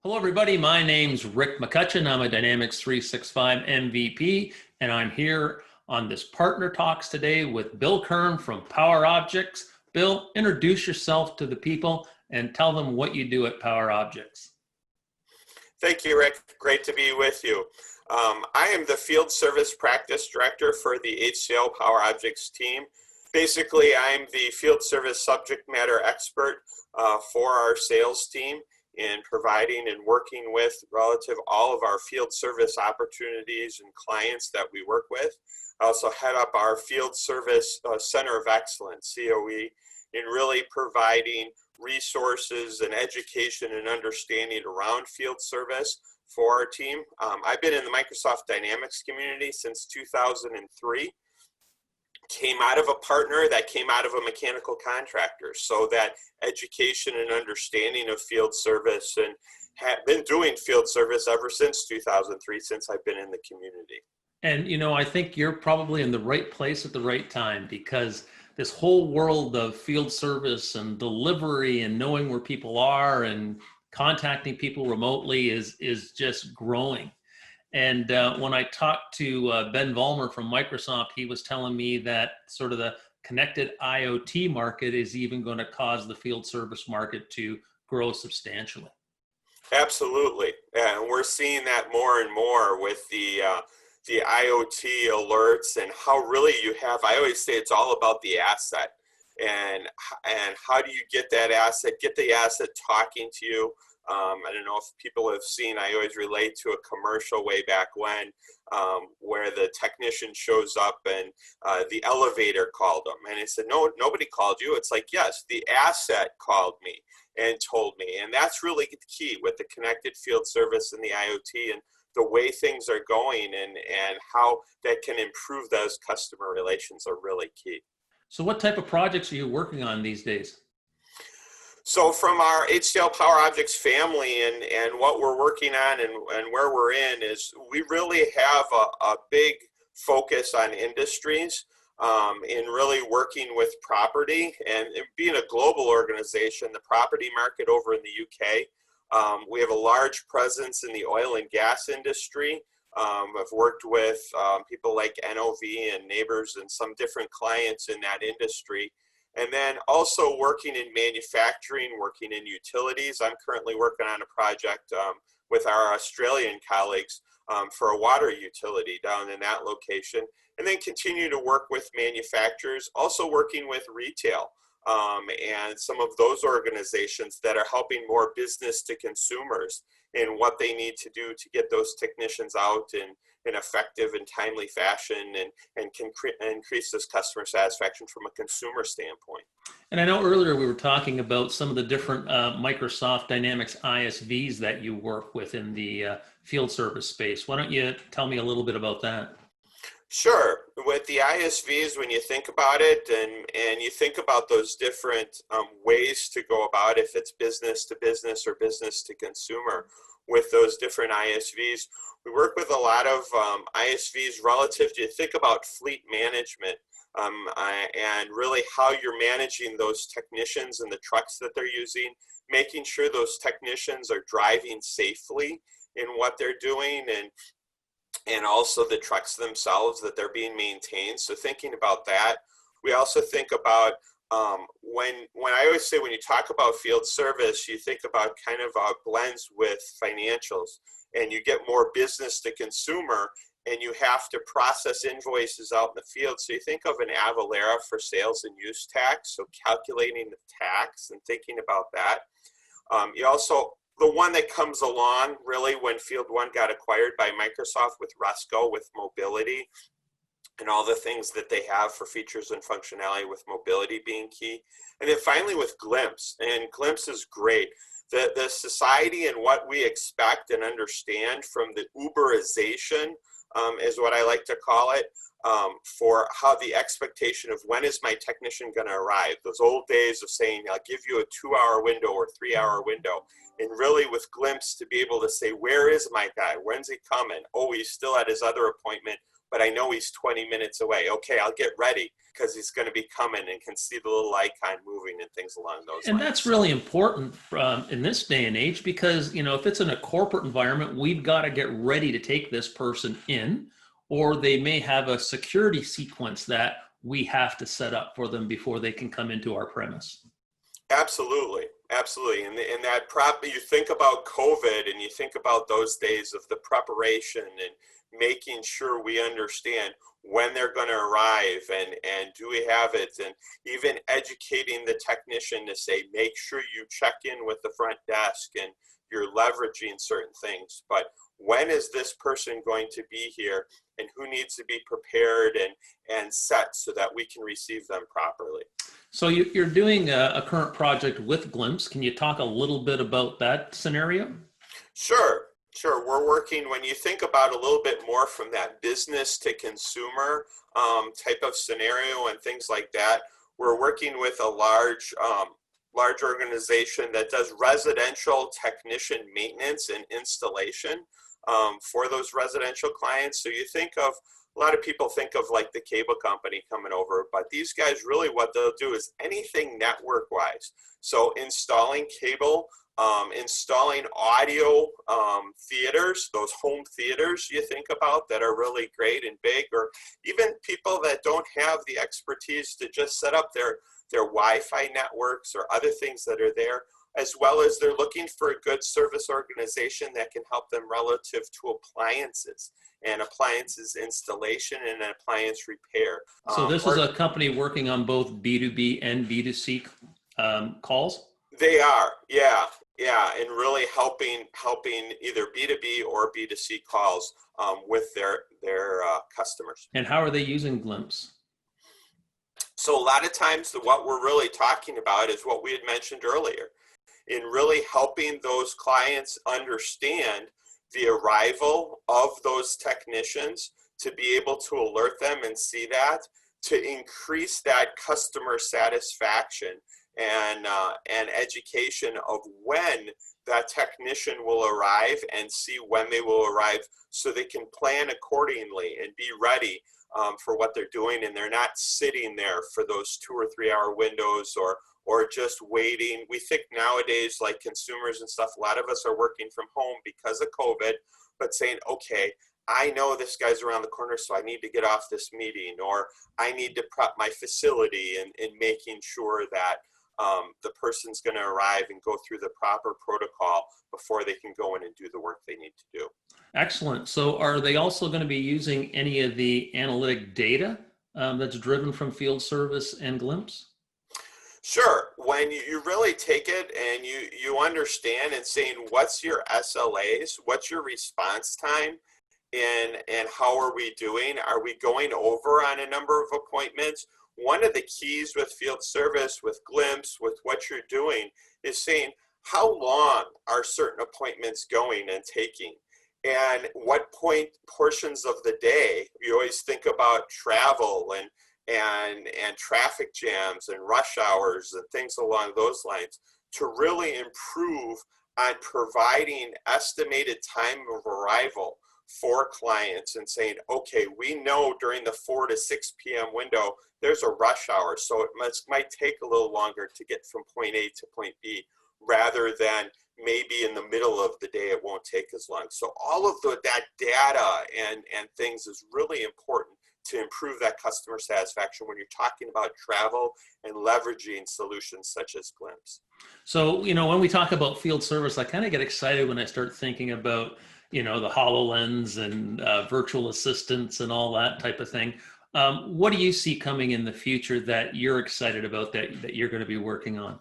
Hello, everybody. My name's Rick McCutcheon. I'm a Dynamics 365 MVP, and I'm here on this Partner Talks today with Bill Kern from PowerObjects. Bill, introduce yourself to the people and tell them what you do at PowerObjects. Thank you, Rick. Great to be with you. I am the Field Service Practice Director for the HCL PowerObjects team. Basically, I'm the field service subject matter expert for our sales team in providing and working with relative all of our field service opportunities and clients that we work with. I also head up our Field Service Center of Excellence, COE, in really providing resources and education and understanding around field service for our team. I've been in the Microsoft Dynamics community since 2003. Came out of a partner that came out of a mechanical contractor. So that education and understanding of field service, and have been doing field service ever since 2003, since I've been in the community. And, you know, I think you're probably in the right place at the right time, because this whole world of field service and delivery and knowing where people are and contacting people remotely is just growing. And when I talked to Ben Vollmer from Microsoft, he was telling me that sort of the connected IoT market is even going to cause the field service market to grow substantially. Absolutely. And we're seeing that more and more with the IoT alerts and how really you have, I always say it's all about the asset and how do you get that asset, get the asset talking to you. I don't know if people have seen, I always relate to a commercial way back when where the technician shows up and the elevator called them. And it said, no, nobody called you. It's like, yes, the asset called me and told me. And that's really the key with the connected field service and the IoT and the way things are going and how that can improve those customer relations are really key. So what type of projects are you working on these days? So from our HCL PowerObjects family and what we're working on and where we're in is we really have a big focus on industries in really working with property and being a global organization, the property market over in the UK. We have a large presence in the oil and gas industry. I've worked with people like NOV and Neighbors and some different clients in that industry. And then also working in manufacturing, working in utilities. I'm currently working on a project with our Australian colleagues for a water utility down in that location. And then continue to work with manufacturers, also working with retail and some of those organizations that are helping more business to consumers in what they need to do to get those technicians out in effective and timely fashion and can increase this customer satisfaction from a consumer standpoint. And I know earlier we were talking about some of the different Microsoft Dynamics ISVs that you work with in the field service space. Why don't you tell me a little bit about that? Sure. With the ISVs, when you think about it and you think about those different ways to go about if it's business to business or business to consumer with those different ISVs, we work with a lot of ISVs relative to think about fleet management and really how you're managing those technicians and the trucks that they're using, making sure those technicians are driving safely in what they're doing and also the trucks themselves, that they're being maintained. So thinking about that, we also think about when I always say when you talk about field service, you think about kind of blends with financials, and you get more business to consumer, and you have to process invoices out in the field. So you think of an Avalara for sales and use tax, so calculating the tax and thinking about that. You also, the one that comes along really when Field One got acquired by Microsoft with Resco, with mobility and all the things that they have for features and functionality with mobility being key. And then finally with Glimpse, and Glimpse is great. The society and what we expect and understand from the Uberization is what I like to call it, for how the expectation of when is my technician going to arrive. Those old days of saying, I'll give you a 2-hour window or 3-hour window. And really with Glimpse to be able to say, where is my guy? When's he coming? Oh, he's still at his other appointment. but I know he's 20 minutes away. Okay, I'll get ready because he's going to be coming and can see the little icon moving and things along those And lines. that's really important in this day and age because, if it's in a corporate environment, we've got to get ready to take this person in, or they may have a security sequence that we have to set up for them before they can come into our premise. Absolutely, absolutely. And that you think about COVID and you think about those days of the preparation and making sure we understand when they're going to arrive and do we have it, and even educating the technician to say, make sure you check in with the front desk and you're leveraging certain things. But when is this person going to be here, and who needs to be prepared and set so that we can receive them properly? So you're doing a current project with Glimpse. Can you talk a little bit about that scenario? Sure. We're working, when you think about a little bit more from that business to consumer type of scenario and things like that, we're working with a large organization that does residential technician maintenance and installation for those residential clients. So you think of, a lot of people think of like the cable company coming over, but these guys really, what they'll do is anything network wise. So installing cable, installing audio theaters, those home theaters you think about that are really great and big, or even people that don't have the expertise to just set up their Wi-Fi networks or other things that are there, as well as they're looking for a good service organization that can help them relative to appliances and appliances installation and appliance repair. So this is a company working on both B2B and B2C calls? They are, yeah, and really helping either B2B or B2C calls with their customers. And how are they using Glimpse? So a lot of times what we're really talking about is what we had mentioned earlier, in really helping those clients understand the arrival of those technicians, to be able to alert them and see that, to increase that customer satisfaction and education of when that technician will arrive and see when they will arrive, so they can plan accordingly and be ready for what they're doing, and they're not sitting there for those 2 or 3 hour windows or just waiting. We think nowadays, like consumers and stuff, a lot of us are working from home because of COVID, but saying, okay, I know this guy's around the corner, so I need to get off this meeting, or I need to prep my facility, and making sure that the person's going to arrive and go through the proper protocol before they can go in and do the work they need to do. Excellent. So are they also going to be using any of the analytic data that's driven from field service and Glimpse? Sure. When you really take it and you understand and saying, what's your SLAs, what's your response time, and how are we doing? Are we going over on a number of appointments? One of the keys with field service, with Glimpse, with what you're doing, is saying, how long are certain appointments going and taking? And what portions of the day? You always think about travel and traffic jams and rush hours and things along those lines, to really improve on providing estimated time of arrival for clients, and saying, okay, we know during the 4 to 6 p.m. window, there's a rush hour, so it might take a little longer to get from point A to point B, rather than maybe in the middle of the day it won't take as long. So all of that data and things is really important to improve that customer satisfaction when you're talking about travel and leveraging solutions such as Glimpse. So, when we talk about field service, I kind of get excited when I start thinking about, the HoloLens and virtual assistants and all that type of thing. What do you see coming in the future that you're excited about, that you're going to be working on?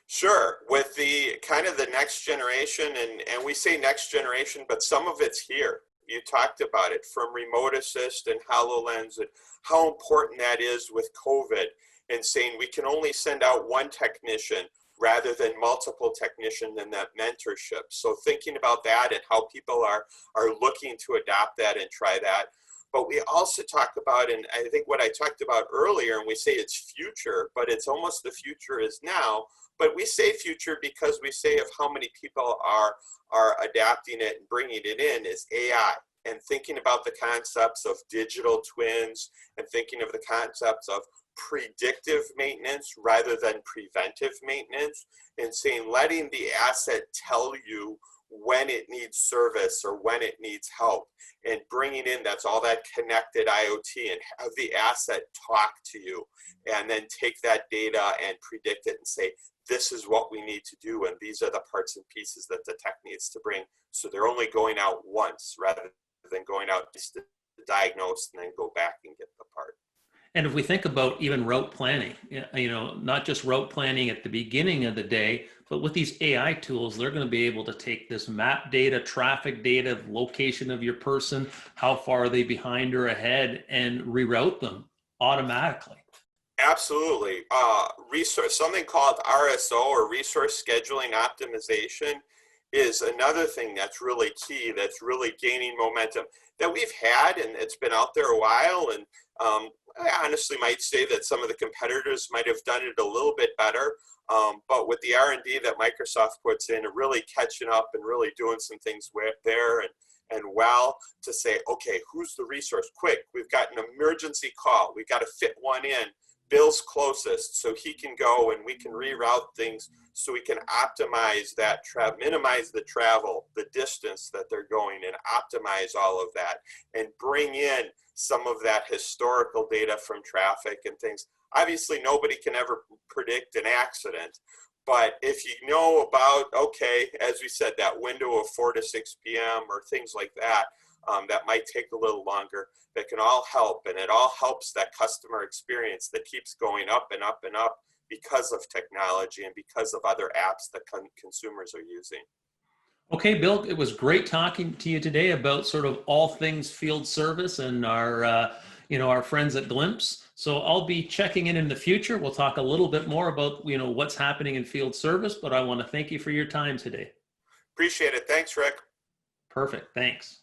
Sure. With the kind of the next generation, and we say next generation, but some of it's here. You talked about it, from remote assist and HoloLens, and how important that is with COVID, and saying we can only send out one technician rather than multiple technicians, and that mentorship. So thinking about that and how people are looking to adopt that and try that. But we also talk about, and I think what I talked about earlier, and we say it's future, but it's almost the future is now. But we say future because we say of how many people are adapting it and bringing it in, is AI. and thinking about the concepts of digital twins and thinking of the concepts of predictive maintenance rather than preventive maintenance, and saying, letting the asset tell you when it needs service or when it needs help, and bringing in that's all that connected IoT, and have the asset talk to you and then take that data and predict it and say, this is what we need to do, and these are the parts and pieces that the tech needs to bring. So they're only going out once rather than going out just to diagnose and then go back and get the part. And if we think about even route planning, not just route planning at the beginning of the day, but with these AI tools, they're going to be able to take this map data, traffic data, location of your person, how far are they behind or ahead, and reroute them automatically. Absolutely. Something called RSO, or resource scheduling optimization, is another thing that's really key, that's really gaining momentum, that we've had, and it's been out there a while. And I honestly might say that some of the competitors might have done it a little bit better. But with the R&D that Microsoft puts in, really catching up and really doing some things there, and well, to say, okay, who's the resource? Quick, we've got an emergency call. We've got to fit one in. Bill's closest, so he can go and we can reroute things so we can optimize that, minimize the travel, the distance that they're going, and optimize all of that, and bring in some of that historical data from traffic and things. Obviously, nobody can ever predict an accident, but if you know about, okay, as we said, that window of 4 to 6 p.m. or things like that, that might take a little longer, that can all help, and it all helps that customer experience that keeps going up and up and up because of technology and because of other apps that consumers are using. Okay, Bill, it was great talking to you today about sort of all things field service and our friends at Glimpse. So I'll be checking in the future. We'll talk a little bit more about, what's happening in field service, but I want to thank you for your time today. Appreciate it. Thanks, Rick. Perfect. Thanks.